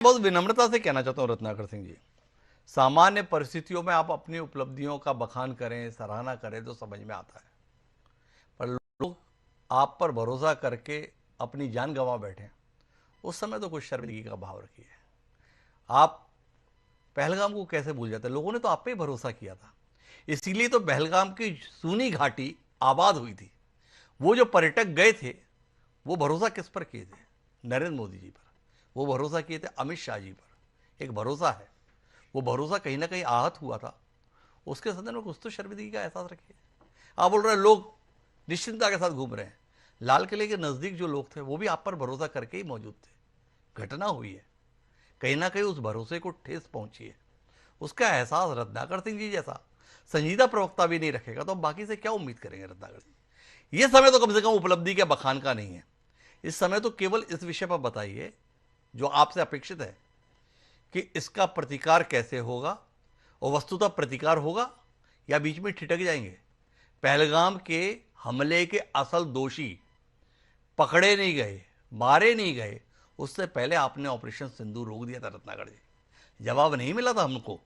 बहुत विनम्रता से कहना चाहता हूँ रत्नाकर सिंह जी, सामान्य परिस्थितियों में आप अपनी उपलब्धियों का बखान करें, सराहना करें तो समझ में आता है, पर लोग आप पर भरोसा करके अपनी जान गंवा बैठे, उस समय तो कुछ शर्मिंदगी का भाव रखिए। आप पहलगाम को कैसे भूल जाते? लोगों ने तो आप पे ही भरोसा किया था, इसीलिए तो पहलगाम की सूनी घाटी आबाद हुई थी। वो जो पर्यटक गए थे, वो भरोसा किस पर किए थे? नरेंद्र मोदी जी पर। वो भरोसा किए थे अमित शाह जी पर। एक भरोसा है, वो भरोसा कहीं ना कहीं आहत हुआ था। उसके संदर्भ में कुछ तो शर्मिंदगी का एहसास रखिए। आप बोल रहे हैं लोग निश्चिंतता के साथ घूम रहे हैं, लाल किले के नज़दीक जो लोग थे वो भी आप पर भरोसा करके ही मौजूद थे। घटना हुई है, कहीं ना कहीं उस भरोसे को ठेस पहुंची है। उसका एहसास रत्नाकर सिंह जी जैसा संजीदा प्रवक्ता भी नहीं रखेगा तो हम बाकी से क्या उम्मीद करेंगे? रत्नाकर सिंह, ये समय तो कम से कम उपलब्धि के बखान का नहीं है। इस समय तो केवल इस विषय पर बताइए जो आपसे अपेक्षित है कि इसका प्रतिकार कैसे होगा, और वस्तुतः प्रतिकार होगा या बीच में ठिठक जाएंगे। पहलगाम के हमले के असल दोषी पकड़े नहीं गए, मारे नहीं गए, उससे पहले आपने ऑपरेशन सिंदूर रोक दिया था रत्नाकर जी। जवाब नहीं मिला था हमको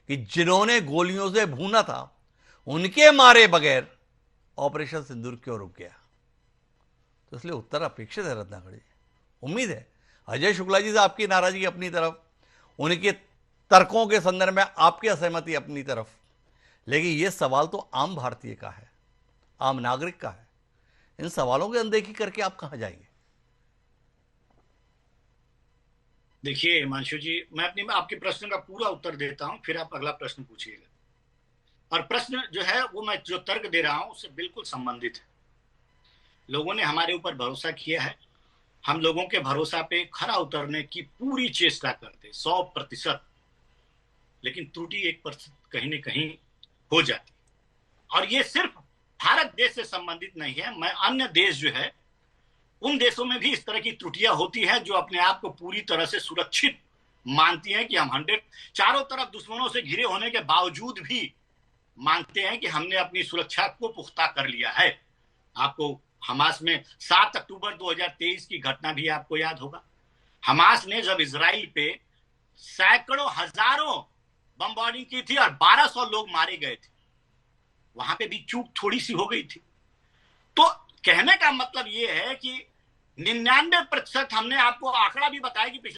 कि जिन्होंने गोलियों से भूना था उनके मारे बगैर ऑपरेशन सिंदूर क्यों रुक गया? तो इसलिए उत्तर अपेक्षित है रत्नाकर जी। उम्मीद है अजय शुक्ला जी से आपकी नाराजगी अपनी तरफ, उनके तर्कों के संदर्भ में आपकी असहमति अपनी तरफ, लेकिन यह सवाल तो आम भारतीय का है, आम नागरिक का है। इन सवालों की अनदेखी करके आप कहां जाएंगे? देखिए हिमांशु जी, मैं अपनी आपके प्रश्न का पूरा उत्तर देता हूं, फिर आप अगला प्रश्न पूछिएगा। और प्रश्न जो है वो मैं जो तर्क दे रहा हूं उससे बिल्कुल संबंधित है। लोगों ने हमारे ऊपर भरोसा किया है, हम लोगों के भरोसा पे खरा उतरने की पूरी चेष्टा करते 100%, लेकिन त्रुटि 1% कहीं ना कहीं हो जाती। और ये सिर्फ भारत देश से संबंधित नहीं है, मैं अन्य देश जो है उन देशों में भी इस तरह की त्रुटियां होती है जो अपने आप को पूरी तरह से सुरक्षित मानती हैं कि हम 100 चारों तरफ दुश्मनों से घिरे होने के बावजूद भी मानते हैं कि हमने अपनी सुरक्षा को पुख्ता कर लिया है। आपको हमास में 7 अक्टूबर 2023 की घटना भी आपको याद होगा। हमास ने जब इजराइल पे सैकड़ों हजारों बमबारिंग की थी और 1200 लोग मारे गए थे, वहां पे भी चूक थोड़ी सी हो गई थी। तो कहने का मतलब यह है कि 99% हमने आपको आंकड़ा भी बताया कि